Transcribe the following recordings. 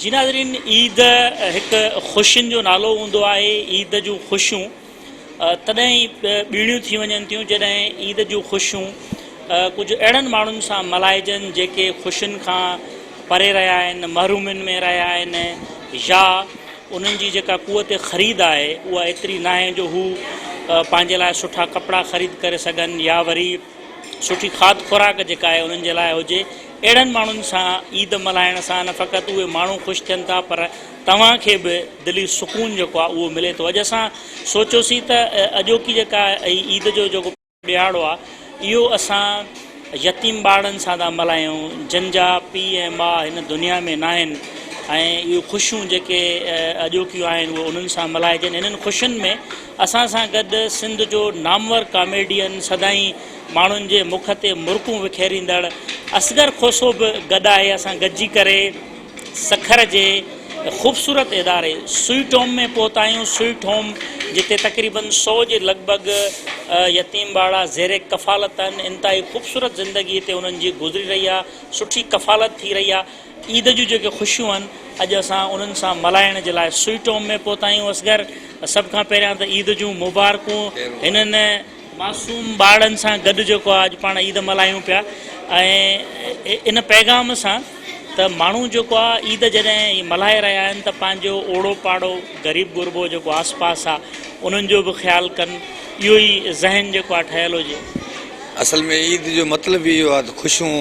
जी नाज़रीन, ईद एक ख़ुशियुनि जो नालो हूंदो आहे। ईद जूं ख़ुशियूं तॾहिं ई ॿीणियूं थी वञनि थियूं जॾहिं ईद जूं ख़ुशियूं कुझु अहिड़नि माण्हुनि सां मल्हाइजनि जेके ख़ुशियुनि खां परे रहिया आहिनि, महरूमियुनि में रहिया आहिनि, या उन्हनि जी जेका क़ुवत ख़रीद आहे उहा एतिरी न आहे जो हू पंहिंजे लाइ सुठा कपिड़ा ख़रीद करे सघनि या वरी सुठी खाद खुराक जेका आहे उन्हनि जे लाइ हुजे। अहिड़नि माण्हुनि सां ईद मल्हाइण सां न फ़क़ति उहे माण्हू ख़ुशि थियनि था, पर तव्हांखे बि दिली सुकून जेको आहे उहो मिले थो। अॼु असां सोचियोसीं त अॼोकी जेका ईद जो जेको ॾियारो आहे इहो असां यतीम ॿारनि सां था मल्हायूं, जिन जा पीउ ऐं माउ हिन दुनिया में न आहिनि, ऐं इहो ख़ुशियूं जेके अॼोकियूं आहिनि उहे उन्हनि सां मल्हाइजनि। इन्हनि ख़ुशियुनि में असां सां गॾु सिंध जो नामवर कॉमेडियन, सदाईं माण्हुनि जे मुख ते मुर्कूं विखेरींदड़ असगर खोसो बि गॾु आहे। असां गॾिजी करे सखर जे ख़ूबसूरत इदारे स्वीट होम में पहुता आहियूं। स्वीट होम जिते तक़रीबन 100 जे लॻभॻि यतीम ॿार ज़ेरे कफ़ालत आहिनि। इंतिहाई ख़ूबसूरत ज़िंदगी हिते उन्हनि जी गुज़री रही आहे, सुठी कफ़ालत थी रही आहे। ईद जूं जेके ख़ुशियूं आहिनि अॼु असां उन्हनि सां मल्हाइण जे लाइ स्वीट होम में पहुता आहियूं। असगर, सभ खां पहिरियां त ईद जूं मुबारकूं हिननि मासूम ॿारनि सां गॾु जेको आहे अॼु पाण ईद मल्हायूं पिया। ऐं इन पैगाम सां त माण्हू जेको आहे ईद जॾहिं मल्हाए रहिया आहिनि त पंहिंजो ओड़ो पाड़ो ग़रीब गुरबो जेको आस पास आहे उन्हनि जो बि ख़्यालु कनि, इहो ई ज़हन जेको आहे ठहियलु हुजे। असल में ईद जो मतिलबु इहो आहे त ख़ुशियूं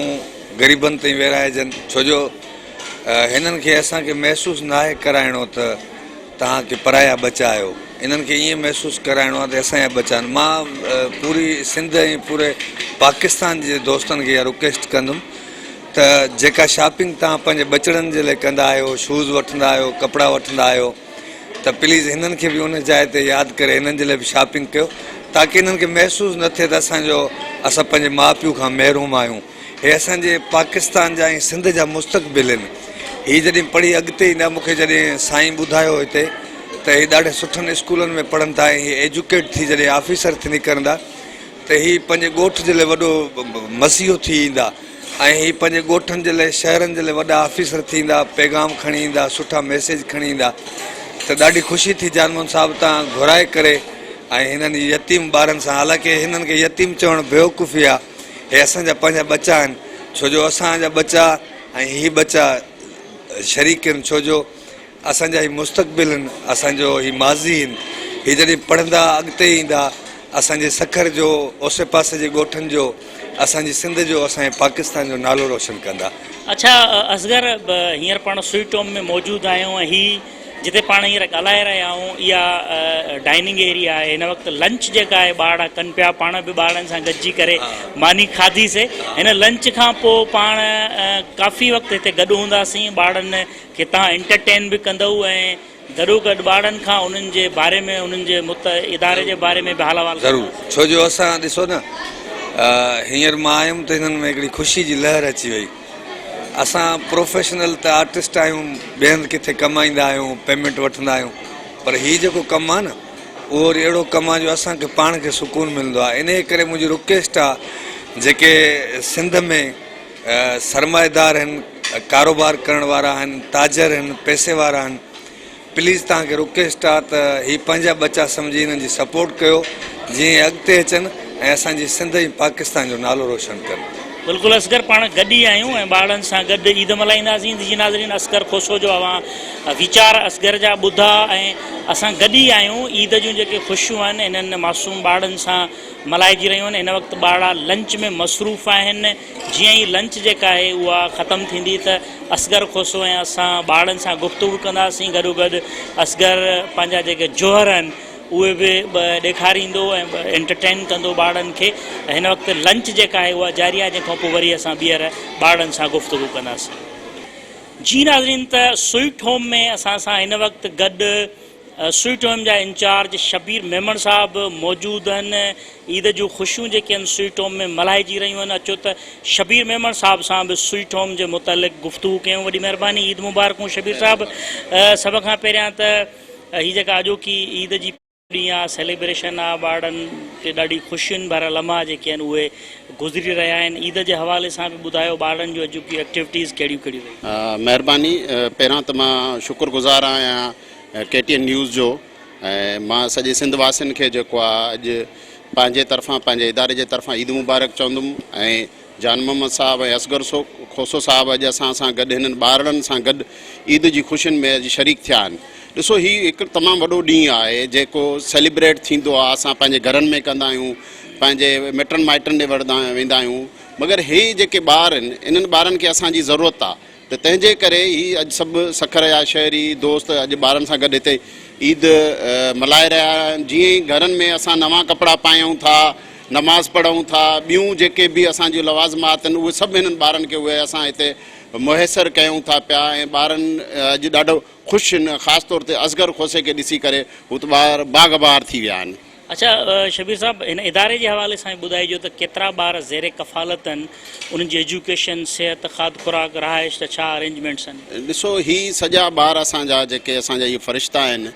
ग़रीबनि ताईं विरहाइजनि, छो जो हिननि खे असांखे महसूसु न आहे कराइणो त तव्हांखे पराया बचा आहियो। इन्हनि खे ईअं महसूसु कराइणो आहे त असांजा बचा आहिनि। मां पूरी सिंध ऐं पूरे पाकिस्तान जे दोस्तनि खे इहा रिक्वेस्ट कंदुमि त जेका शॉपिंग तव्हां पंहिंजे बचड़नि जे लाइ कंदा आहियो, शूज़ वठंदा आहियो, कपिड़ा वठंदा आहियो, त प्लीज़ हिननि खे बि उन जाइ ते यादि करे हिननि जे लाइ बि शॉपिंग कयो, ताकी हिननि खे महसूसु न थिए त असां पंहिंजे माउ पीउ खां महरूम आहियूं। हे असांजे पाकिस्तान जा ऐं सिंध जा मुस्तक़बिल आहिनि। हीअ जॾहिं पढ़ी अॻिते ईंदा, मूंखे जॾहिं साईं ॿुधायो हिते त हे ॾाढे सुठनि स्कूलनि में पढ़नि था ऐं हीअ एजुकेट थी जॾहिं ऑफिसर थी निकिरंदा त हीअ पंहिंजे ॻोठ जे लाइ वॾो मसीहो थी ईंदा ऐं हीअ पंहिंजे ॻोठनि जे लाइ, शहरनि जे लाइ वॾा ऑफिसर थींदा, पैगाम खणी ईंदा, सुठा मैसेज खणी ईंदा। त ॾाढी ख़ुशी थी जानमोहन साहिबु तव्हां घुराए करे ऐं हिननि यतीम ॿारनि सां, हालांकि हिननि खे यतीम चवणु बेवकूफ़ी आहे, हे असांजा पंहिंजा बचा आहिनि, छो जो असांजा बचा ऐं हीअ बचा शरीक आहिनि, छो जो असांजा हीअ मुस्तक़बिल आहिनि, असांजो हीअ माज़ी आहिनि। हीअ जॾहिं पढ़ंदा अॻिते ईंदा असांजे सखर जो, ओसे पासे जे ॻोठनि जो, असांजी सिंध जो, असांजे पाकिस्तान जो नालो रोशन कंदा। अच्छा असगर, हींअर पाण स्वीट होम में मौजूदु आहियूं ऐं हीअ जिते पाण हींअर ॻाल्हाए रहिया आहियूं इहा डाइनिंग एरिया आहे। हिन वक़्तु लंच जेका आहे ॿार कनि पिया, पाण बि ॿारनि सां गॾिजी करे मानी खाधीसीं। हिन लंच खां पोइ पाण काफ़ी वक़्तु हिते गॾु हूंदासीं। ॿारनि खे तव्हां एंटरटेन बि कंदव ऐं गॾोगॾु ॿारनि खां उन्हनि जे बारे में, उन्हनि जे इदारे जे बारे में बि हाल अहिवाल ज़रूरु, छो जो असां ॾिसो न, हींअर मां आयुमि त हिननि में हिकिड़ी ख़ुशी जी लहर अची वई। असां प्रोफेशनल त आर्टिस्ट आहियूं, ॿिए हंधि किथे कमाईंदा आहियूं, पेमेंट वठंदा आहियूं, पर हीअ जेको कमु आहे न उहो वरी अहिड़ो कमु आहे जो असांखे पाण खे सुकून मिलंदो आहे। इन करे मुंहिंजी रिक्वेस्ट आहे, जेके सिंध में सरमाएदार आहिनि, कारोबार करण वारा आहिनि, ताजर आहिनि, पैसे वारा आहिनि, प्लीज़ तव्हांखे रिक्वेस्ट आहे त हीअ पंहिंजा बचा सम्झी हिननि जी सपोर्ट कयो, जीअं अॻिते अचनि ऐं असांजी सिंध ऐं पाकिस्तान जो नालो रोशन कनि। बिल्कुलु असगर, पाण गॾु ई आहियूं ऐं ॿारनि सां गॾु ईद मल्हाईंदासीं। जी नाज़रीन, असगर खोसो जो वीचार असगर जा ॿुधा ऐं असां गॾु ई आहियूं। ईद जूं जेके ख़ुशियूं आहिनि हिननि मासूम ॿारनि सां मल्हाइजी रहियूं आहिनि। हिन वक़्तु ॿार लंच में मसरूफ़ आहिनि। जीअं ई लंच जेका आहे उहा ख़तमु थींदी त असगर खोसो ऐं असां ॿारनि सां गुफ़्तगू कंदासीं। गॾोगॾु असगर पंहिंजा जेके जोहर आहिनि उहे बि ॾेखारींदो ऐं एंटरटेन कंदो ॿारनि खे। हिन वक़्तु लंच जेका आहे उहा जारी आहे, जंहिंखां पोइ वरी असां ॿीहर ॿारनि सां गुफ़्तगू कंदासीं। जी नाज़रीन, त स्वीट होम में असां सां हिन वक़्तु गॾु स्वीट होम जा इंचार्ज शबीर मेमण साहिबु मौजूदु आहिनि। ईद जूं ख़ुशियूं जेके आहिनि स्वीट होम में मल्हाइजी रहियूं आहिनि। अचो त शबीर मेमण साहिब सां बि स्वीट होम जे मुतलिक़ गुफ़्तगू कयूं। वॾी महिरबानी, ईद मुबारकूं शबीर साहिबु। सभ खां पहिरियां त हीअ जेका अॼोकी ईद जी ॾींहुं आहे, सेलिब्रेशन आहे, ॿारनि खे ॾाढी ख़ुशियुनि भरिया लम्हा जेके आहिनि उहे गुज़री रहिया आहिनि। ईद जे हवाले सां बि ॿुधायो ॿारनि जूं अॼु एक्टिविटीज़ कहिड़ियूं कहिड़ियूं रहियूं? महिरबानी। पहिरां त मां शुक्रगुज़ार आहियां KTN न्यूज़ जो, ऐं मां सॼे सिंध वासियुनि खे जेको आहे अॼु पंहिंजे तरफ़ां पंहिंजे इदारे जे तरफ़ां ईद मुबारक चवंदुमि। ऐं जान मोहम्मद साहब ऐं असगर खोसो साहब अॼु असां सां गॾु हिननि ॿारनि सां गॾु ईद जी ख़ुशियुनि में अॼु शरीक थिया आहिनि। ॾिसो, हीउ हिकु तमामु वॾो ॾींहुं आहे जेको सेलिब्रेट थींदो आहे, असां पंहिंजे घरनि में कंदा आहियूं, पंहिंजे मिटनि माइटनि ॾे वेंदा आहियूं, मगर हे जेके ॿार आहिनि इन्हनि ॿारनि खे असांजी ज़रूरत आहे। त तंहिंजे करे ही अॼु सभु सखर या शहरी दोस्त अॼु ॿारनि सां गॾु हिते ईद मल्हाए रहिया आहिनि। जीअं ई घरनि में असां नवां कपिड़ा पायूं था, नमाज़ पढ़ूं था, ॿियूं जेके बि असांजूं लवाज़मात आहिनि उहे सभु हिननि ॿारनि खे उहे असां हिते मुयसरु कयूं था पिया। ऐं ॿारनि अॼु ॾाढो ख़ुशि आहिनि, ख़ासि तौर ते असगर खोसे खे ॾिसी करे हू त ॿार बाग़बार थी विया आहिनि। अच्छा शबीर साहब, हिन इदारे जे हवाले सां ॿुधाइजो त केतिरा ॿार ज़ेर कफ़ालत आहिनि, उन्हनि जी एजुकेशन, सिहत, खाद खुराक, रहाइश, त छा अरेंजमेंट्स आहिनि? ॾिसो, ही सॼा ॿार असांजा जेके असांजा इहे फ़रिश्ता आहिनि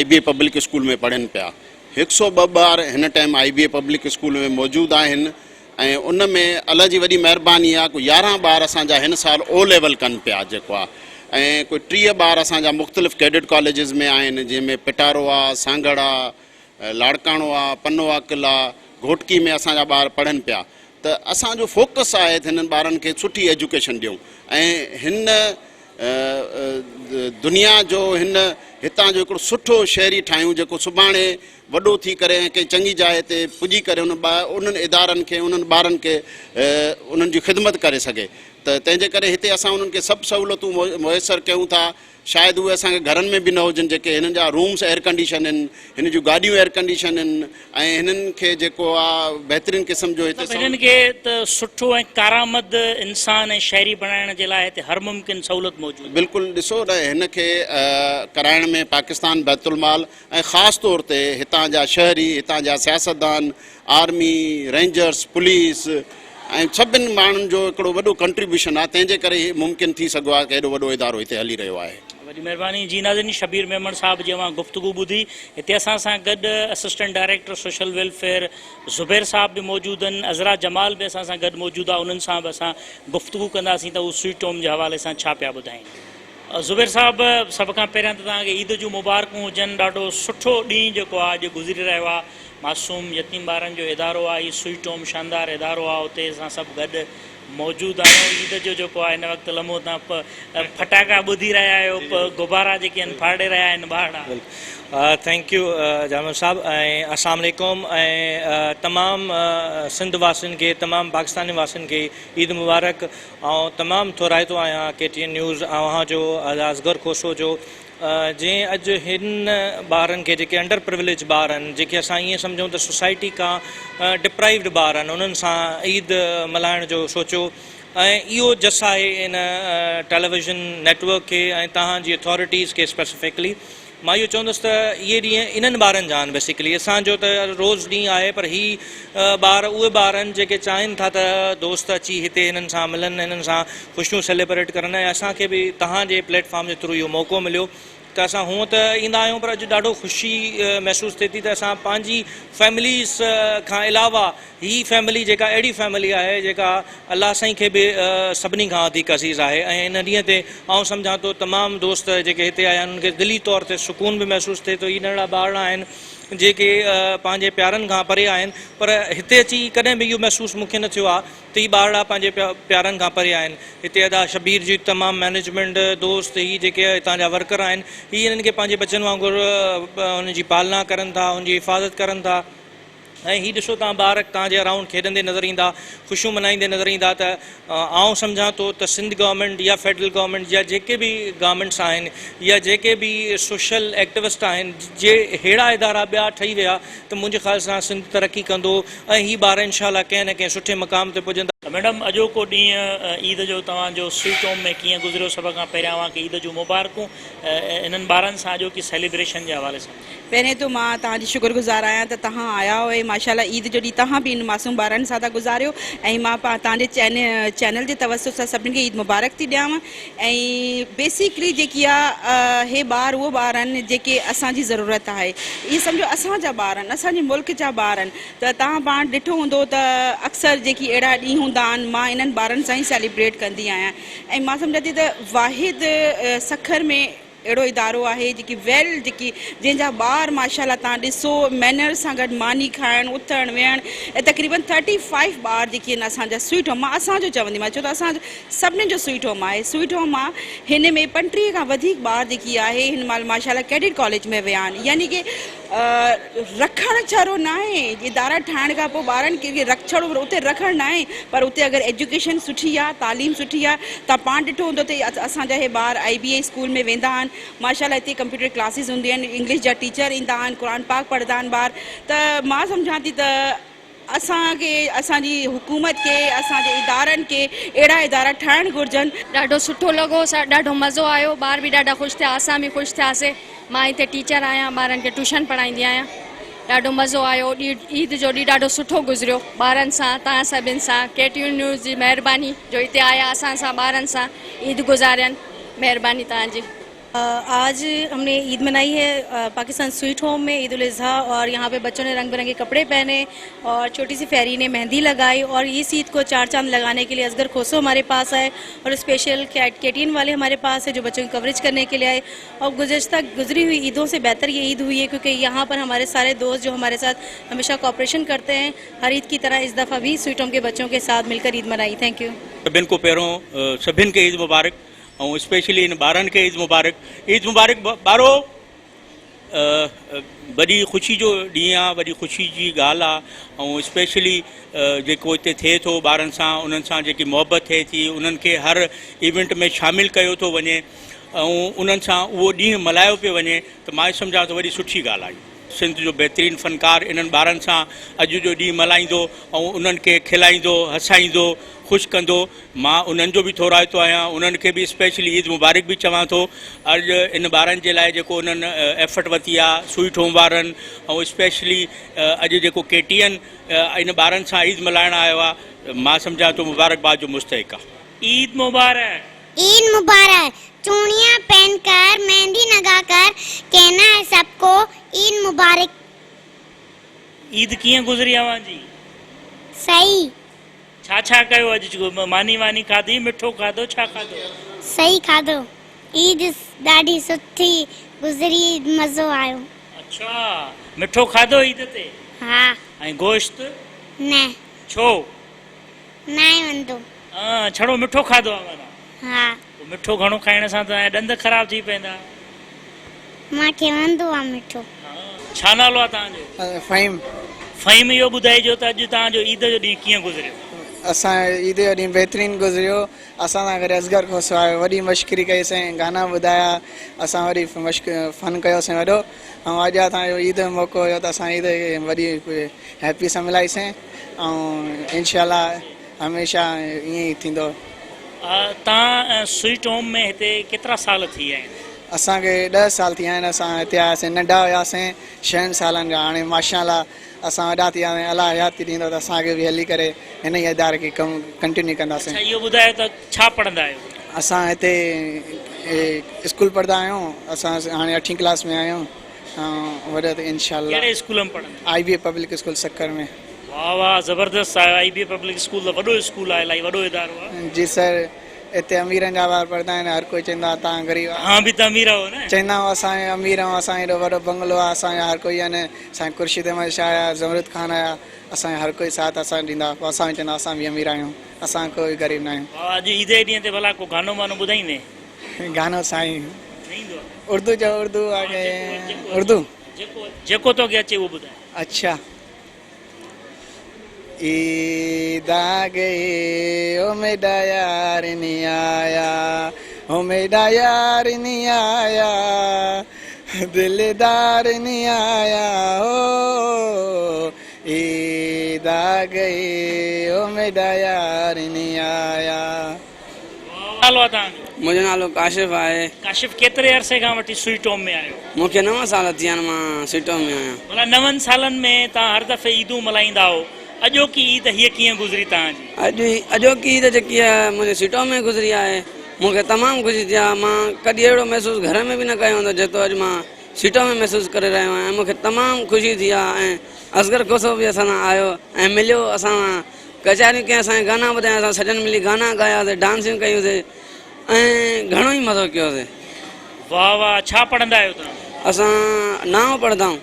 IBA पब्लिक स्कूल में पढ़नि पिया। 102 ॿार हिन टाइम IBA पब्लिक स्कूल में मौजूदु आहिनि। ऐं उन में अल्लाह जी वॾी महिरबानी आहे, कोई 11 ॿार असांजा हिन साल O लेवल कनि पिया जेको आहे, ऐं कोई 30 ॿार असांजा मुख़्तलिफ़ कैडेट कॉलेजिस में आहिनि, जंहिंमें पिटारो आहे, सांगड़ आहे, लाड़काणो आहे, पनवा किला, घोटकी में असांजा ॿार पढ़नि पिया। त असांजो फोकस आहे त हिननि ॿारनि खे सुठी एजुकेशन ॾियूं ऐं हिन दुनिया जो हितां जो हिकिड़ो सुठो शहरी ठाहियूं जेको सुभाणे वॾो थी करे ऐं कंहिं चङी जाइ ते पुॼी करे उन्हनि इदारनि खे, उन्हनि ॿारनि खे उन्हनि जी ख़िदमत करे सघे। त तंहिंजे करे हिते असां उन्हनि खे सभु सहूलियतूं मुयसरु कयूं था। शायदि उहे असांखे घरनि में बि न हुजनि, जेके हिननि जा रूम्स एयर कंडीशन आहिनि, हिन जूं गाॾियूं एयर कंडीशन आहिनि, ऐं हिननि खे जेको आहे बहितरीनु क़िस्म जो हिते हिननि खे त सुठो ऐं कारामद इंसान ऐं शहरी बणाइण जे लाइ हिते हर मुमकिन सहूलियत मौजूदु। बिल्कुलु। ॾिसो न, हिन खे कराइण में पाकिस्तान बैतुल माल ऐं ख़ासि तौर ते हितां जा शहरी, हितां जा सियासतदान, आर्मी, रेंजर्स, पुलिस ऐं सभिनी माण्हुनि जो हिकिड़ो वॾो कंट्रीब्यूशन आहे। तंहिंजे करे ही मुमकिन थी सघो आहे कि एॾो वॾो इदारो हिते हली रहियो आहे। वॾी महिरबानी। जी नाज़रीन, शबीर मेमन साहब जी मां गुफ़्तगू ॿुधी। हिते असां सां गॾु assistant director social welfare Zubair साहब बि मौजूदु आहिनि, अज़रा जमाल बि असां सां गॾु मौजूदु आहे। उन्हनि सां बि असां गुफ़्तगू कंदासीं त उहे स्वीट होम जे हवाले सां छा पिया ॿुधाइनि। ज़ुबैर साहब, सभ खां पहिरियां त तव्हांखे ईद जूं मुबारकूं हुजनि। ॾाढो सुठो ॾींहुं जेको आहे अॼु गुज़री रहियो आहे। मासूम यतीम ॿारनि जो इदारो आहे, हीउ स्वीट होम शानदार इदारो आहे, उते असां सभु गॾु मौजूदु आहियूं। ईद जो जेको आहे हिन वक़्तु लम्हो तव्हां फटाका ॿुधी रहिया आहियो, गुब्बारा जेके आहिनि फाड़े रहिया आहिनि ॿार। थैंक यू जामल साहब, ऐं अस्सलाम वालेकुम। ऐं तमामु सिंध वासियुनि खे, तमामु पाकिस्तानी वासियुनि खे ईद मुबारक। ऐं तमामु थोराइतो आहियां KTN न्यूज़ अव्हां जो, असगर खोसो जो, जंहिं अॼु हिन ॿारनि खे जेके अंडर प्रिविलेज ॿार आहिनि, जेके असां ईअं सम्झूं त सोसाइटी खां डिप्राइव्ड ॿार आहिनि, उन्हनि सां ईद मल्हाइण जो सोचियो। ऐं इहो जस आहे इन टेलीविज़न नेटवर्क खे ऐं तव्हांजी अथॉरिटीज़ खे स्पेसिफिकली। मां इहो चवंदुसि त इहे ॾींहं इन्हनि ॿारनि जा आहिनि। बेसिकली असांजो त रोज़ु ॾींहुं आहे, पर ही ॿार उहे ॿार आहिनि जेके चाहिनि था त दोस्त अची हिते हिननि सां मिलनि, हिननि सां ख़ुशियूं सेलिब्रेट करनि। ऐं असांखे बि तव्हांजे प्लेटफॉर्म जे थ्रू इहो मौक़ो मिलियो त असां हूअं त ईंदा आहियूं, पर अॼु ॾाढो ख़ुशी महसूसु थिए थी त असां पंहिंजी फैमिलीज़ खां अलावा ही फैमिली जेका अहिड़ी फैमिली आहे जेका अलाह साईं खे बि सभिनी खां वधीक अज़ीज़ आहे। ऐं इन ॾींहं ते आउं सम्झां थो तमामु दोस्त जेके हिते आया आहिनि उन्हनि खे दिली तौर ते सुकून बि महसूसु थिए थो। हीअ नंढड़ा ॿार आहिनि जेके पंहिंजे प्यारनि खां परे आहिनि, पर हिते अची कॾहिं बि इहो महसूसु मूंखे न थियो आहे त हीअ ॿार पंहिंजे प्यारनि खां परे आहिनि। हिते अदा शबीर जी तमामु मैनेजमेंट दोस्त, हीअ जेके हितां जा वर्कर आहिनि, हीअ हिननि खे पंहिंजे बचनि वांगुरु हुनजी पालना करनि था, हुनजी हिफ़ाज़त करनि था। ऐं हीअ ॾिसो तव्हां ॿार तव्हांजे अराउंड खेॾंदे नज़र ईंदा, ख़ुशियूं मल्हाईंदे नज़र ईंदा। त आउं सम्झां थो त सिंध गवर्नमेंट या फेडरल गवर्नमेंट या जेके बि गवर्नमेंट्स आहिनि या जेके बि सोशल एक्टिविस्ट आहिनि, जे अहिड़ा इदारा ॿिया ठही विया त मुंहिंजे ख़्याल सां सिंध तरक़ी कंदो ऐं हीअ ॿार इनशाला कंहिं न कंहिं सुठे मक़ाम ते पुॼंदा। मैडम, अॼोको ॾींहुं ईद जो तव्हांजो स्वीट होम में कीअं गुज़रियो? सभ खां पहिरियां तव्हांखे ईद जूं मुबारकूं। इन्हनि ॿारनि सां अॼोकी सेलिब्रेशन जे हवाले सां। पहिरें तो मां तव्हांजी शुक्रगुज़ार आहियां त तव्हां आया हुए माशाल्लाह ईद जो ॾींहुं तव्हां बि इन मासूम ॿारनि सां था गुज़ारियो ऐं मां तव्हांजे चैनल जे तवसुस सां सभिनी खे ईद मुबारक थी ॾियांव। ऐं बेसिकली जेकी आहे हे ॿार उहे ॿार आहिनि जेके असांजी ज़रूरत आहे। इहे सम्झो असांजा ॿार आहिनि, असांजे मुल्क जा ॿार आहिनि। त तव्हां पाण ॾिठो हूंदो त अक्सर जेकी अहिड़ा ॾींहं हूंदा आहिनि मां इन्हनि ॿारनि सां ई सेलिब्रेट कंदी आहियां। ऐं मां सम्झां थी त वाहिद सखर में अहिड़ो इदारो आहे जेकी जेकी जंहिंजा ॿार माशाल्लाह तव्हां ॾिसो मैनर सां गॾु मानी खाइणु उथणु वेहणु ऐं तक़रीबन 35 ॿार जेके आहिनि असांजा स्वीट होम, मां असांजो चवंदीमांइ छो त असां सभिनीनि जो स्वीट होम आहे। स्वीट होम आहे हिन में 35 खां वधीक ॿार जेकी आहे हिन महिल माशाल्लाह कैडेट कॉलेज में विया आहिनि। यानी कि रखणु छड़ो न आहे, इदारा ठाहिण खां पोइ ॿारनि खे छड़ो उते रखणु न आहे, पर उते अगरि एजुकेशन सुठी आहे, तालीम सुठी आहे। तव्हां पाण ॾिठो हूंदो त असांजा हे ॿार IBA स्कूल में वेंदा आहिनि माशाल्लाह। हिते कंप्यूटर क्लासिस हूंदियूं आहिनि, इंग्लिश जा टीचर ईंदा आहिनि, क़ुर पाक पढ़ंदा आहिनि ॿार। त मां सम्झां थी त असांखे असांजी हुकूमत खे असांजे इदारनि खे अहिड़ा इदारा ठाहिणु घुरिजनि। ॾाढो सुठो लॻो, ॾाढो मज़ो आयो, ॿार बि ॾाढा ख़ुशि थिया, असां बि ख़ुशि थियासीं। मां हिते टीचर आहियां, ॿारनि खे ट्यूशन पढ़ाईंदी आहियां। ॾाढो मज़ो आयो, ईद जो ॾींहुं ॾाढो सुठो गुज़रियो ॿारनि सां, तव्हां सभिनि सां। KTN न्यूज़ जी महिरबानी जो हिते आया असां सां ॿारनि सां ईद गुज़ारियनि, महिरबानी तव्हांजी। आज हमने ईद मनाई है पाकिस्तान स्वीट होम में, ईद उल अज़हा, और यहाँ पे बच्चों ने रंग बिरंगे कपड़े पहने और छोटी सी फैरी ने मेहंदी लगाई। और इस ईद को चार चांद लगाने के लिए असगर खोसो हमारे पास आए और स्पेशल KTN वाले हमारे पास है जो बच्चों की कवरेज करने के लिए आए। और गुजरी हुई ईदों से बेहतर ये ईद हुई है क्योंकि यहाँ पर हमारे सारे दोस्त जो हमारे साथ हमेशा कोऑपरेशन करते हैं, हर ईद की तरह इस दफ़ा भी स्वीट होम के बच्चों के साथ मिलकर ईद मनाई। Thank U. सभिनि को पहिरों सभिनि खे ईद मुबारक, ऐं स्पेशली इन ॿारनि खे ईद मुबारक। ईद मुबारक ॿारो वॾी ख़ुशी जो ॾींहुं आहे, वॾी ख़ुशी जी ॻाल्हि आहे। ऐं स्पेशली जेको हिते थिए थो ॿारनि सां, उन्हनि सां जेकी मोहबत थिए थी, उन्हनि खे हर इवेंट में शामिलु कयो थो वञे ऐं उन्हनि सां उहो ॾींहुं मल्हायो पियो वञे, त मां सम्झां थो वॾी सुठी ॻाल्हि आहे। सिंध जो बहितरीनु फ़नकार इन्हनि ॿारनि सां अॼु जो ॾींहुं मल्हाईंदो ऐं उन्हनि खे खिलाईंदो, हसाईंदो, ख़ुशि कंदो। मां उन्हनि जो बि थोराइतो आहियां, उन्हनि खे बि स्पेशली ईद मुबारक बि चवां थो। अॼु इन ॿारनि जे लाइ जेको उन्हनि एफर्ट वरिती आहे स्वीट होम वारनि, ऐं स्पेशली अॼु जेको KTN इन ॿारनि सां ईद मल्हाइणु आयो आहे, मां सम्झां थो मुबारकबाद जो मुस्तहिक़ आहे। ईद मुबारक। ईद मुबारक। चूड़ियाँ पहनकर मेहंदी लगाकर कहना है सबको ईद मुबारक। ईद कीअं गुज़री अवांजी? सही। छा कयो अॼु? मानी वानी खाधी, मिठो खाधो, छा खाधो? सही खाधो। ईद ॾाढी सुठी गुज़री, मज़ो आयो। अच्छा, मिठो खाधो ईद ते? हाँ। ऐं गोश्त? न। छो? न वंदो। छड़ो मिठो खाधो आहे? हाँ। मिठो घणो खाइण सां त ॾंद ख़राब थी पवंदा। मूंखे वंदो आहे मिठो। छा नालो आहे तव्हांजो? फ़हीम। फ़हीम, इहो ॿुधाइजो त अॼु तव्हांजो ईद जो ॾींहुं कीअं गुज़रियो? असां ईद जो ॾींहुं बहितरीनु गुज़रियो। असां सां गॾु असगर खोसो आयो, वॾी मश्करी कईसीं, गाना ॿुधाया, असां वरी फन कयोसीं वॾो। ऐं अॼु असांजो ईद जो मौक़ो हुयो त असां ईद खे वॾी हैप्पी सां मिलाईसीं ऐं इंशाल्लाह हमेशह ईअं ई थींदो। तव्हां स्वीट होम में हिते केतिरा साल थी विया आहिनि? असांखे 10 साल थी विया आहिनि। असां हिते आयासीं, नंढा हुआसीं 6 सालनि जा, हाणे माशाल्लाह असां वॾा थी विया आहियूं। अलाह हयाती ॾींदो त असांखे बि हली करे हिन ई इदारे खे कमु कंटिन्यू कंदासीं। इहो ॿुधायो त छा पढ़ंदा आहियो? असां हिते स्कूल पढ़ंदा आहियूं। असां हाणे 8वीं क्लास में आहियूं ऐं वॾो त इंशाल्लाह। कहिड़े स्कूल में पढ़ंदा? IBA पब्लिक स्कूल सक्कर में। वाह वाह, ज़बरदस्त आहे। IBA पब्लिक स्कूल त वॾो स्कूल आहे, इलाही वॾो इदारो आहे। जी सर, हिते अमीरनि जा ॿार पढ़ंदा आहिनि। हर कोई चवंदो आहे तव्हां ग़रीब आहियो। तव्हां बि त अमीर आहियो न? चवंदा आहियूं असां अमीर आहियूं, असांजो एॾो वॾो बंगलो आहे, असांजो हर कोई आहे न। असांजे खुर्शीद अहमद शाह आया, ज़मरुद खान आया, असांजो हर कोई साथ असां ॾींदा। पोइ असां बि चवंदा असां बि अमीर आहियूं, असां कोई ग़रीब न आहियूं। अॼु ईद जे ॾींहं ते भला को गानो वानो ॿुधाईंदे? गानो साईं उर्दू जो, उर्दू आहे उर्दू जेको तोखे अचे उहो ॿुधाए। अच्छा। ईद आ गई ओ मेरा यार नहीं आया, ओ मेरा यार नहीं आया, दिलदार नहीं आया, ओ ईद आ गई ओ मेरा यार नहीं आया। नालो आहे तव्हांजो? मुंहिंजो नालो काशिफ आहे। काशिफ केतिरे अरसे खां वठी स्वीट होम में आहियो? मूंखे 9 साल थी विया आहिनि, मां स्वीट होम में आहियां। भला 9 सालनि में तव्हां हर दफ़े ईदूं मल्हाईंदा हो, अॼोकी ईद हीअ कीअं गुज़री तव्हांजी? अॼोकी ईद जेकी आहे मुंहिंजे स्वीट होम में गुज़री आहे। मूंखे तमामु ख़ुशी थी आहे। मां कॾहिं अहिड़ो महसूसु घर में बि न कयो हूंदो जेतिरो अॼु मां स्वीट होम में महसूसु करे रहियो आहियां। मूंखे तमामु ख़ुशी थी आहे। ऐं असगर खोसो बि असां सां आयो ऐं मिलियो, असां कचहरियूं कयूं, असांखे गाना ॿुधाया, असां सॼनि मिली गाना ॻायासीं, डांसियूं कयूंसीं ऐं घणो ई मज़ो कयोसीं। वाह वाह, छा पढ़ंदा आहियो तव्हां? असां 9 पढ़ंदा आहियूं।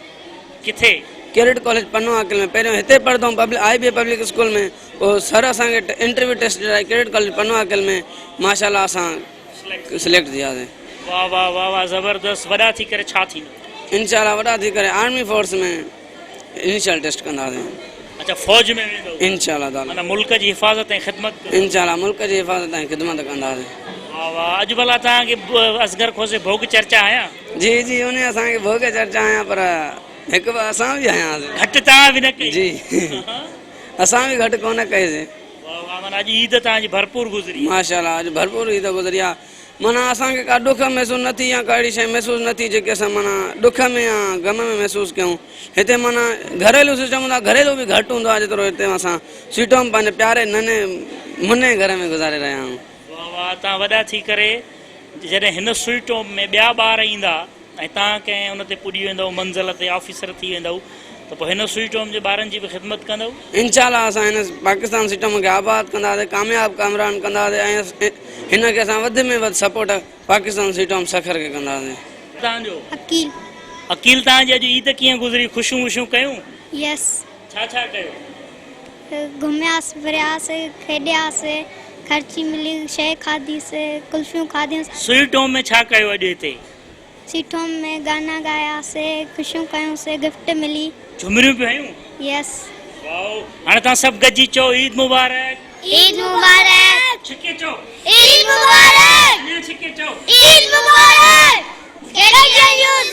किथे? कैडेट कॉलेज पन्नो आकिल में। पहिरियों हिते पढ़ंदा आहियूं IBA पब्लिक स्कूल में। पोइ सर असांखे इंटरव्यू टेस्ट ॾिराई कैडेट कॉलेज पन्नो आकिल में। माशाल्लाह असां सिलेक्ट थियासीं। वाह वाह वाह वाह, ज़बरदस्त। वॾा थी करे छा थींदो? इंशाल्लाह वॾा थी करे आर्मी फोर्स में इनिशियल टेस्ट कंदासीं। अच्छा, फौज में वेंदो? इंशाल्लाह ताला। माना मुल्क जी हिफ़ाज़त ऐं ख़िदमत? इंशाल्लाह मुल्क जी हिफ़ाज़त ऐं ख़िदमत कंदासीं। वाह वाह। अॼु भला तव्हांखे असगर खोसे भोग चर्चा आया? जी जी, उन असांखे भोग चर्चा आया, पर हिकु बार असां बि आयासीं। घटि तव्हां बि न कई? जी असां बि घटि कोन कईसीं। वाह वाह, माना अॼु ईद तव्हांजी भरपूर गुज़री? माशाल्लाह अॼु भरपूर ईद गुज़री आहे। माना असांखे का ॾुख महसूसु न थी या कहिड़ी शइ महसूसु न थी जेके असां माना ॾुख में या ग़म में महसूसु कयूं। हिते माना घरेलू सिस्टम हूंदो आहे, घरेलू बि घटि हूंदो आहे जेतिरो हिते असां स्वीट होम पंहिंजे प्यारे नन्हे मुने घर में गुज़ारे रहिया आहियूं। वाह वाह, तव्हां वॾा थी करे जॾहिं हिन स्वीट होम में ॿिया ॿार ईंदा ऐं तव्हां कंहिं हुन ते पुॼी वेंदव, मंज़िल ते ऑफिसर थी वेंदव, त पोइ हिन स्वीट होम जे ॿारनि जी बि ख़िदमत कंदव? इंशाल्लाह असां हिन पाकिस्तान स्वीट होम खे आबाद कंदासीं, कामयाबु कामरान कंदासीं ऐं हिन खे असां वधि में वधि support Pakistan sweet home Sukkur खे कंदासीं। तव्हांजो? अकील। अकील, तव्हांजी अॼु ईद कीअं गुज़री? ख़ुशियूं वुशियूं कयूं? यस। छा छा कयो? घुमियासीं फिरियासीं, खेॾियासीं, ख़र्ची मिली, शइ खाधीसीं, कुल्फियूं खाधियूं। स्वीट होम में छा कयो अॼु हिते? स्वीट होम में गाना ॻायासीं, ख़ुशियूं कयूंसीं, गिफ्ट मिली। झुमरियूं पियूं हयूं? यस। वाओ, हाणे तव्हां सभु गॾिजी चओ ईद मुबारक। ईद मुबारक। छिके चओ। ईद मुबारक। अञा छिके चओ। ईद मुबारक।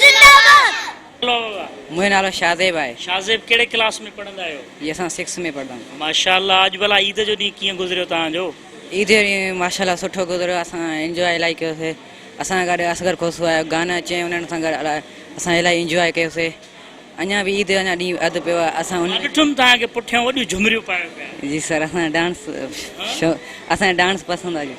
जिंदाबाद। हलो बाबा। मुंहिंजो नालो शाहज़ेब आहे। शाहज़ेब, कहिड़े क्लास में पढ़ंदा आहियो? जी असां 6 में पढ़ंदा आहियूं। माशाल्लाह, अॼु भला ईद जो ॾींहुं कीअं गुज़रियो तव्हांजो? ईद जो ॾींहुं माशाल्लाह सुठो गुज़रियो। असां इंजॉय इलाही कयोसीं। असां गॾु असगर खोसो आयो, गाना चई उन्हनि सां गॾु असां इलाही इंजॉय कयोसीं। अञा बि ईद अञा ॾींहुं अधु पियो आहे। असां उन ॾिठुमि तव्हांखे पुठियां वॾियूं झुमरियूं पायो पिया। जी सर, असां डांस असांखे डांस पसंदि आहे।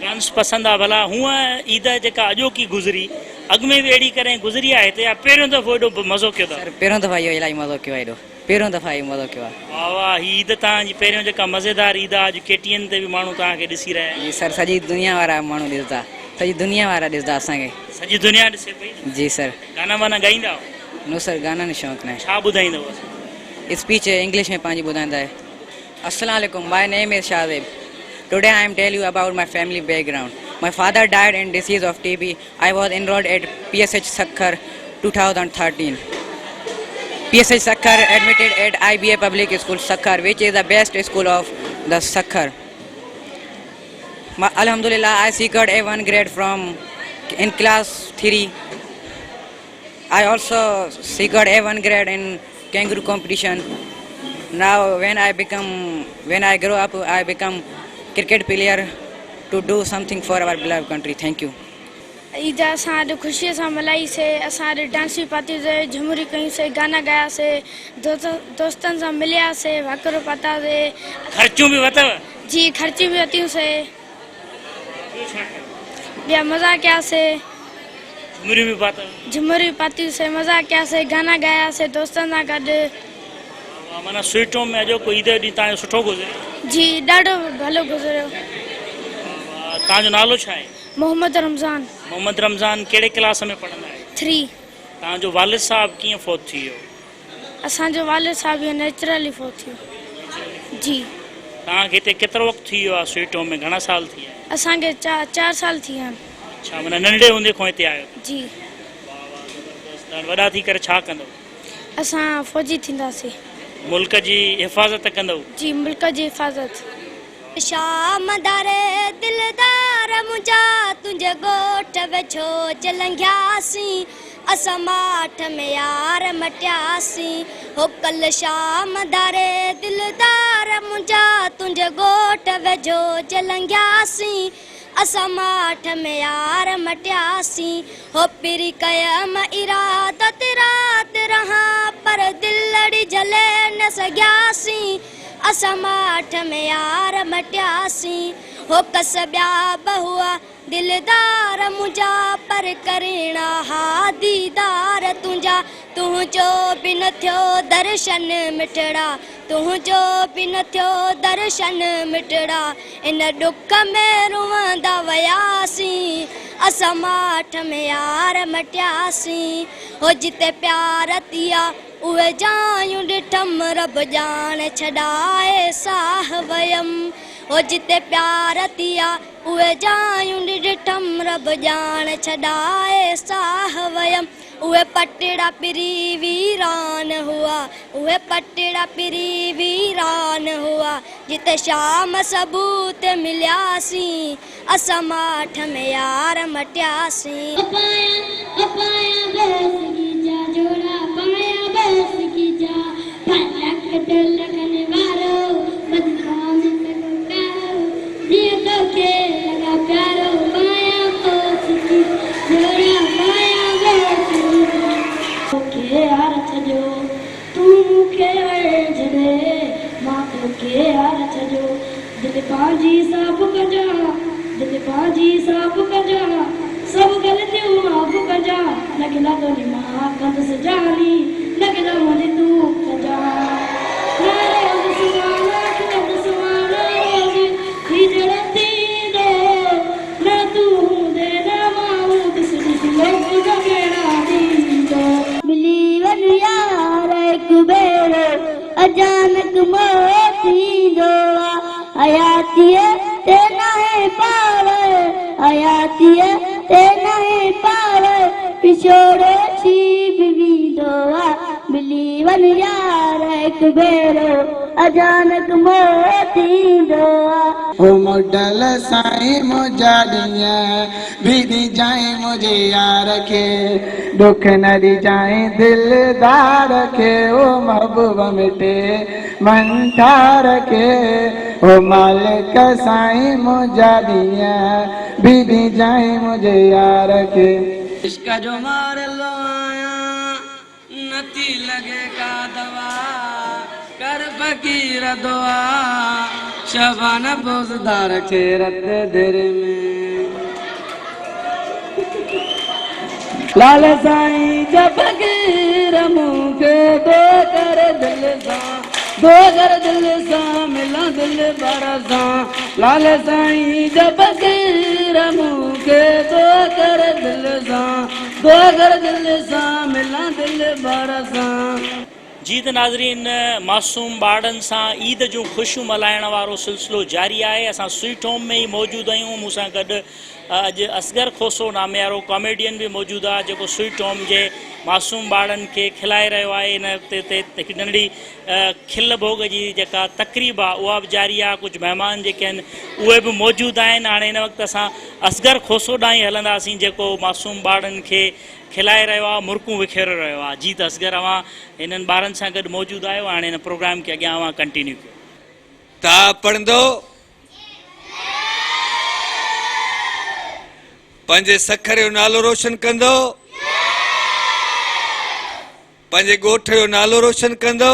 डांस पसंदि आहे। भला हूअं ईद जेका अॼोकी गुज़री, अॻु में बि अहिड़ी करे गुज़री आहे हिते, या पहिरियों दफ़ो एॾो मज़ो कयो अथव? सर पहिरियों दफ़ा इहो इलाही मज़ो कयो आहे। पहिरियों दफ़ा इहो मज़ो कयो आहे। वाह वाह, हीअ ईद तव्हांजी पहिरियों जेका मज़ेदार ईद आहे, अॼु KTN ते बि माण्हू तव्हांखे ॾिसी रहिया आहिनि। जी सर, सॼी दुनिया वारा माण्हू ॾिसंदा, सॼी दुनिया वारा ॾिसंदा असांखे। सॼी दुनिया ॾिसे पई? जी सर। गाना वाना ॻाईंदा आहियो? नो सर, गाना न शौक़ु न आहे। छा ॿुधाईंदव? स्पीच इंग्लिश में पंहिंजी ॿुधाईंदा आहे। अस्सलाम वालेकुम, my name is Shahzeb. Today I am tell you about my family background. My father died in disease of TB. I was enrolled at PSH Sakhar 2013. PSH Sakhar admitted at IBA Public School Sakhar, which is the best school of the Sakhar. Alhamdulillah, I secured A1 grade from in class 3. I also secured A1 grade in kangaroo competition. Now when I grow up, I become cricket player to do something for our beloved country. Thank you. Eid असां अॼु ख़ुशीअ सां मल्हाईसीं। असां अॼु डांसियूं पातियूंसीं, झुमरियूं कयूंसीं, गाना ॻायासीं, दोस्तनि सां मिलियासीं, वकरो पातासीं। ख़र्चूं बि वरितव? जी, ख़र्चियूं बि वरितियूंसीं, ॿिया मज़ा कयासीं। झुमरियूं बि पातव? झुमरियूं पातियूंसीं, मज़ा कयासीं, गाना ॻायासीं दोस्तनि सां गॾु। माना स्वीट होम में अॼोको ईद जो ॾींहुं तव्हांजो सुठो गुज़रियो? जी, ॾाढो भलो गुज़रियो। तव्हांजो नालो छा आहे? मोहम्मद रमज़ान। मोहम्मद रमज़ान, कहिड़े क्लास में पढ़ंदा आहियो? 3। तव्हांजो वालिद साहब कीअं फोत थी वियो? असांजो वालिद साहब इहो नेचुरली फोत थियो। जी। तव्हांखे हिते केतिरो वक़्तु थी वियो आहे स्वीट होम में? घणा साल थी विया? असांखे 4 साल थी विया आहिनि। अच्छा, माना नंढे हूंदे खां हिते आयो? जी। वॾा थी करे छा कंदव? असां फ़ौजी थींदासीं। मुल्क जी हिफ़ाज़त कंदव? जी, मुल्क जी हिफ़ाज़त। शामदारे दिलदार मुंहिंजा तुंहिंजे ॻोठ वेठो चलंघियासीं, असां माठ में यार मटियासीं। हो कल शामदारे दिलदार मुंहिंजा तुंहिंजे ॻोठ वेठो चलंघियासीं, असां माठ में यार मटियासीं हो पिरी कयम इरादत रात रहा पर दिलड़ी जले न सघियासीं असां माठ में यार मटियासीं हो कस ॿिया बहुआ दिलदार मुंहिंजा पर करीणा हा दीदार तुंहिंजा तुंहिंजो बि न थियो दर्शन मिठड़ा तुंहिंजो बि न थियो दर्शन मिठड़ा इन ॾुख में रुवंदा वियासीं असां माठ में यार मटियासीं हो जिते प्यार थिया उहे जायूं ॾिठम रब ॼाण छॾाए साह वयम हो जिते प्यार थिया उहे जायूं ॾिठम रब ॼाण छॾाए साह वयम उहे पटड़ा पिरी वीरान हुआ उहे पटड़ा पिरी वीरान हुआ जिते शाम सबूत मिलियासीं असां माठ में यार मटियासीं दिल पाजी साफ कजा दिल पाजी साफ कजा सब गलतियों माफ कजा लगला तो मां कंद सजानी लगला मुझे तू कजा नारे सुवाना ही जड़ती दो ना तू दे ना माऊ दिस लोग जगड़ा दी दो मिली वन यार एक बेरो अचानक मोती दो हयातिए ते नहीं पावे हयातिए ते नहीं पावे पिछोड़े छी बीवी दोआ मिली वन यार एक बेरो अचानक मोती दोआ ओ मोडल साईं मुझा दिया भी दी जाए मुझे यार के दुख न दी जाए दिलदार के ओ महबूब मिटे मन ठार के ओ मालिक साईं मुझा दिया भी दी जाए मुझे यार के इसका जो मार लो आया नती लगे का दवा कर फकीर दुआ शबान बोझदार के रत दिल में लाल साईं जब फकीर मुँह के दो कर दिल सा दो कर दिल सा मिला दिल बरसा लाल साईं जब फकीर मुँह के दो कर दिल सा दो कर दिल सा मिला दिल बरसा जी त नाज़रीन मासूम ॿारनि सां ईद जूं ख़ुशियूं मल्हाइण वारो सिलसिलो जारी आहे असां स्वीट होम में ई मौजूदु आहियूं मूंसां गॾु अॼु असगर खोसो नामे वारो कॉमेडियन बि मौजूदु आहे जेको स्वीट होम जे मासूम ॿारनि खे खिलाए रहियो आहे इन हफ़्ते ते हिकु नंढड़ी खिल भोग जी जेका तक़रीब आहे उहा बि जारी आहे कुझु महिमान जेके आहिनि उहे बि मौजूदु आहिनि हाणे हिन वक़्तु असां असगर खोसो ॾांहुं ई हलंदासीं जेको मासूम ॿारनि खे खिलाए रहियो आहे मुर्कूं विखेरे रहियो आहे जी त असगर अवां हिननि ॿारनि सां गॾु मौजूदु आहियो हाणे हिन प्रोग्राम खे अॻियां अवां कंटिन्यू कयो तव्हां पढ़ंदो पंहिंजे सखर जो नालो रोशन कंदो पंहिंजे ॻोठ जो नालो रोशन कंदो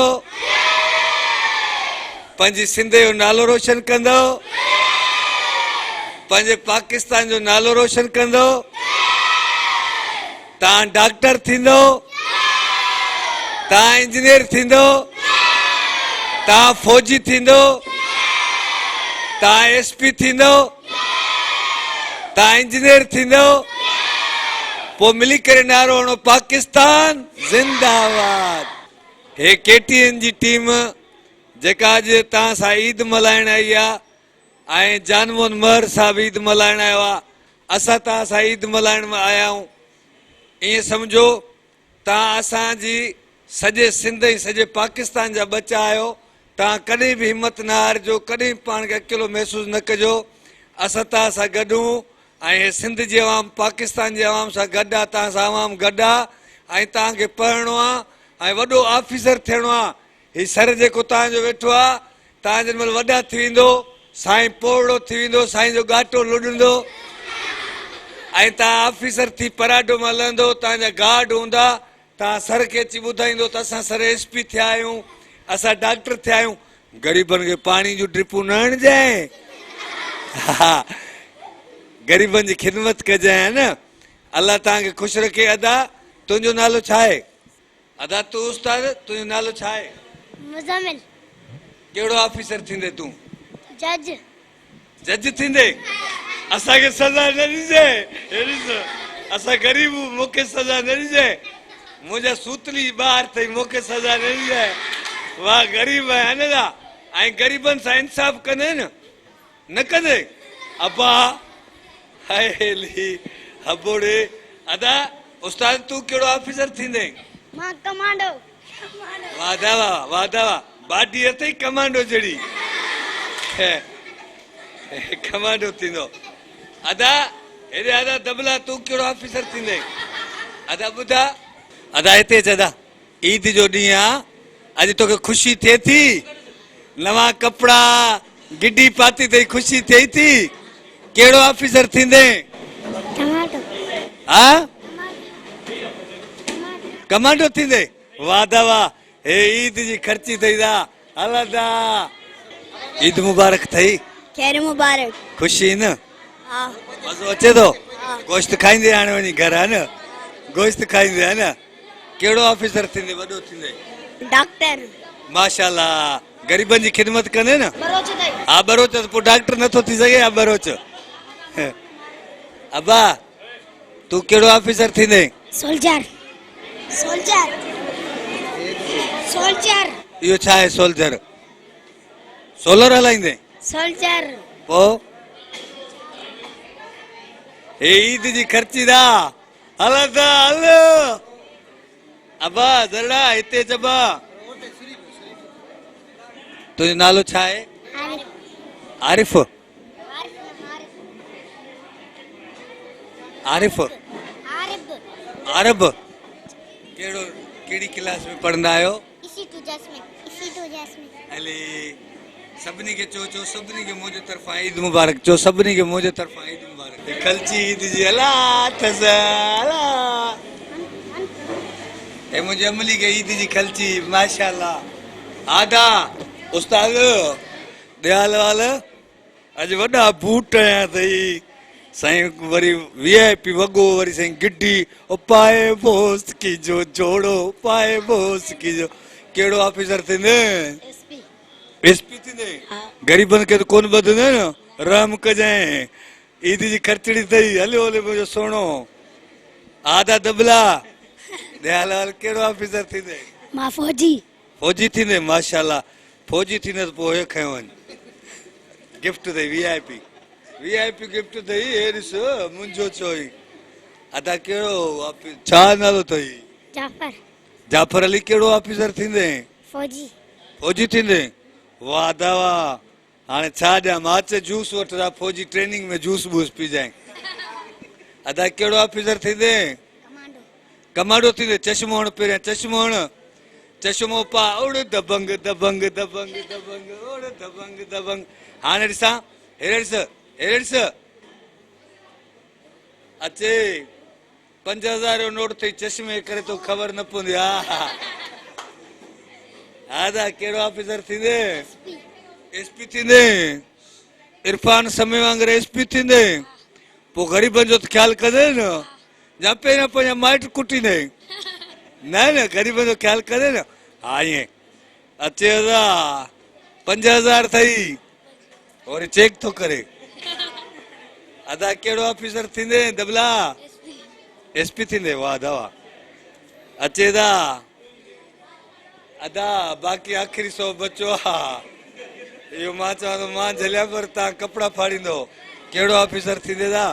पंहिंजी सिंध जो नालो रोशन कंदो पंहिंजे पाकिस्तान जो नालो रोशन कंदो तव्हां डॉक्टर थींदो तव्हां इंजीनियर थींदो तव्हां फौजी थींदो तव्हां एसपी थींदो तव्हां इंजीनियर थींदो पोइ मिली करे नारो हणो पाकिस्तान ज़िंदाबाद हे केटीएन जी टीम जेका अॼु तव्हां सां ईद मल्हाइण आई आहे ऐं जानमोहन महर साहब ईद मल्हाइण आयो आहे असां तव्हां सां ईद मल्हाइण में आया आहियूं ईअं सम्झो तव्हां असांजी सॼे सिंध ऐं सॼे पाकिस्तान जा बचा आहियो तव्हां कॾहिं बि हिमत न हारिजो कॾहिं पाण खे अकेलो महसूसु न कजो असां तव्हां सां गॾु ऐं हे सिंध जी अवाम पाकिस्तान जी अवाम सां गॾु आहे तव्हां सां अवाम गॾु आहे ऐं तव्हांखे पढ़णो आहे ऐं वॾो ऑफिसर थियणो आहे हीउ सर जेको तव्हांजो वेठो आहे तव्हां जेॾी महिल वॾा थी वेंदो साईं पोड़ो थी वेंदो, साईं जो गाटो लुॾंदो ऐं तव्हां ऑफिसर थी पराडो में हलंदो, तव्हांजा गार्ड हूंदा, तव्हां सर खे अची ॿुधाईंदो त असां सर SP थिया आहियूं, असां डॉक्टर थिया आहियूं। ग़रीबनि खे पाणी जूं ड्रिपूं न हणजांइ, हा ग़रीबनि जी ख़िदमत कजांइ न। अल्लाह तव्हांखे ख़ुशि रखे। अदा तुंहिंजो नालो छा आहे? अदा तूं उस्ताद, तुंहिंजो नालो छा आहे? मुज़मिल। कहिड़ो ऑफिसर थींदे तूं? जज। जज थींदे? असांखे सज़ा न ॾिजे, असां ग़रीब मूंखे सज़ा न ॾिजे, मुंहिंजा सूतली ॿार अथई मूंखे सज़ा न ॾिजे। वाह ग़रीब आहियां न दा, ऐं ग़रीबनि सां इंसाफ़ कंदे न कंदे? अबा हायली हबोड़े। अदा उस्ताद तूं कहिड़ो ऑफिसर थींदे? मां कमांडो। वाह दावा, वाह दावा, बाडी अथई कमांडो जहिड़ी, कमांडो थींदो। अदा हेॾे अदा दबला तूं कहिड़ो ऑफिसर थींदे? अदा ॿुधा, अदा हिते अच। अदा ईद जो ॾींहुं आहे, अॼु तोखे ख़ुशी थिए थी? नवां कपिड़ा गिडी पाती अथई, ख़ुशी थिए थी? कहिड़ो ऑफिसर थींदे? टमाटो। हा कमांडो थींदे? वाह दावा, हे ईद जी ख़र्ची अथई दा। हला दा ईद मुबारक अथई। खैर मुबारक। ख़ुशी न? हा। मज़ो अचे थो? गोश्त खाईंदे हाणे वञी घर, है न? गोश्त खाईंदे, है न? कहिड़ो ऑफिसर थींदे? वॾो थींदे? डॉक्टर। माशाल्लाह, ग़रीबनि जी ख़िदमत कंदे न? बरोच अथई। हा बरोच, पोइ डॉक्टर नथो थी सघे? हा बरोच। अबा तूं कहिड़ो ऑफिसर थींदे? सोल्जर। सोल्जर। सोल्जर। इहो छा आहे सोल्जर? सोलर हलाईंदे? सोल्जर। पोइ हे ईद जी ख़र्ची दा। हलंदा हल। अबा ज़रा हिते अचबा। तुंहिंजो नालो छा आहे? आरिफ। आरिफ। अरब। कहिड़ो कहिड़ी क्लास में पढ़ंदा आहियो? हले सभिनी खे चो सभिनी खे मुंहिंजे तरफ़ां ईद मुबारक चो, सभिनी खे मुंहिंजे तरफ़ां ईद मुबारक। खलची ईद जी अला थसा अला ए मुंहिंजे अमली खे ईद जी खलची माशाल्लाह। आदा उस्ताद दयाल वाल अॼु वॾा बूट आया अथई साईं, वरी VIP वॻो, वरी साईं गिड्डी, पाए बोस की जो जोड़ो, पाए बोस की जो। कहिड़ो ऑफिसर थींदे? SP थींदे? ग़रीबनि खे त कोन ॿधंदे न, रहम कजांइ। ईद जी ख़र्चड़ी अथई, हलियो हले मुंहिंजो सुहिणो। आदा दबला दयाल वाल कहिड़ो ऑफिसर थींदे? मां फौजी। फौजी थींदे? माशाल्लाह, फौजी थींदे त पोइ हे खयो वञ, गिफ्ट अथई VIP गिफ्ट अथई। हे ॾिस मुंहिंजो चोई। अदा कहिड़ो छा नालो अथई? जाफर। जाफर अली कहिड़ो ऑफिसर थींदे? फौजी। फौजी थींदे? वाह दावा, हाणे छा ॾियां मां? अचे जूस वठंदा, फौजी ट्रेनिंग में जूस वूस पी जाए। अदा कहिड़ो ऑफिसर थींदे? कमांडो थींदे? चश्मो हण पहिरियां, चश्मो हण, चश्मो पा, उड़ दबंग दबंग दबंग दबंग उड़ दबंग दबंग। हाणे ॾिसां, हेॾे ॾिस, हेॾे ॾिस, अचे 5000 जो नोट अथई, चश्मे करे तो ख़बर न पवंदी। हा दा कहिड़ो ऑफिसर थींदे? SP थींदे? इरफान समय वांगुरु SP थींदे? पोइ ग़रीबनि जो त ख़्यालु कंदे न, या पहिरियां पंहिंजा माइट कुटींदे? न न, ग़रीबनि जो ख़्यालु कंदे न। हा ईअं अचे दा 5000 अथई, वरी चेक थो करे। अदा कहिड़ो ऑफिसर थींदे दबला? SP थींदे? वाह दवा अचे दा। अदा बाक़ी आख़िरी 100 बचो आहे, इहो मां चवां थो मां झलिया पर तव्हां कपिड़ा फाड़ींदो। कहिड़ो ऑफिसर थींदे दा?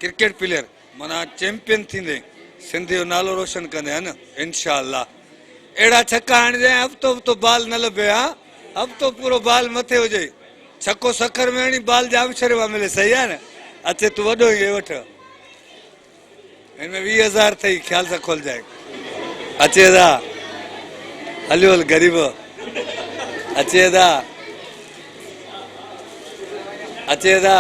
क्रिकेट प्लेयर, माना चैंपियन थींदे, सिंध जो नालो रोशन कंदे, है न? इंशाअल्लाह। अहिड़ा छक्का हणिजे, हफ़्तो हफ़्तो बाल न लभे। हा हफ़्तो पूरो बाल मथे हुजे, छक्को सखर में हणी बाल जाम शर्मा मिले, सही आहे न? अचे तूं वॾो ई वठ, हिनमें 20000 अथई, ख़्याल सां खोल जाए। अचे दा, हलियो हल ग़रीब, अचे दा। अचे था।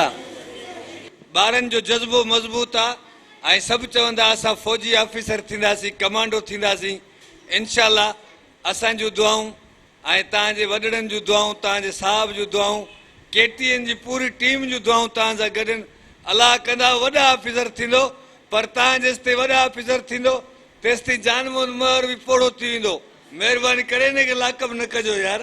ॿारनि जो जज़्बो मज़बूत आहे ऐं सभु चवंदा असां फ़ौजी ऑफिसर थींदासीं, कमांडो थींदासीं। इनशाला असांजूं दुआऊं ऐं तव्हांजे वॾड़नि जूं दुआऊं, तव्हांजे साहब जूं दुआऊं, KTN जी पूरी टीम जूं दुआऊं तव्हां सां गॾु आहिनि। अलाह कंदा वॾा ऑफिसर थींदो, पर तव्हां जेसिताईं वॾा ऑफिसर थींदो तेसिताईं जानमोहन महर बि पोड़ो थी वेंदो। महिरबानी करे हिनखे लाकअप न कजो यार,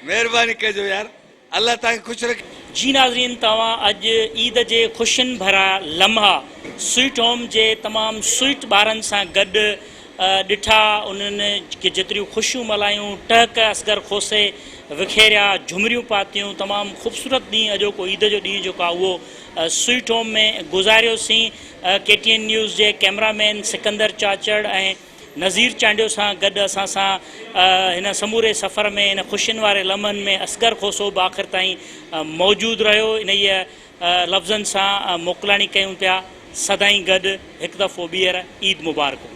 महिरबानी कजो यार। अल्लाह तव्हांखे ख़ुशि रखे। जी नाज़रीन, तव्हां अॼु ईद जे ख़ुशियुनि भरा लम्हा स्वीट होम जे तमामु स्वीट ॿारनि सां गॾु ॾिठा। उन्हनि खे जेतिरियूं ख़ुशियूं मल्हायूं, टहक असगर खोसे विखेरिया, झुमरियूं पातियूं, तमामु ख़ूबसूरत ॾींहुं अॼोको ईद जो ॾींहुं जेको आहे उहो स्वीट होम में गुज़ारियोसीं। KTN न्यूज़ जे कैमरामैन सिकंदर चाचड़ ऐं नज़ीर चांडियो सां गॾु असां सां हिन समूरे सफ़र में, हिन ख़ुशियुनि वारे लम्हनि में असगर खोसो बि आख़िर ताईं मौजूदु रहियो। इन लफ़्ज़नि सां मोकिलाणी कयूं पिया, सदाईं गॾु, हिकु दफ़ो ॿीहर ईद मुबारक।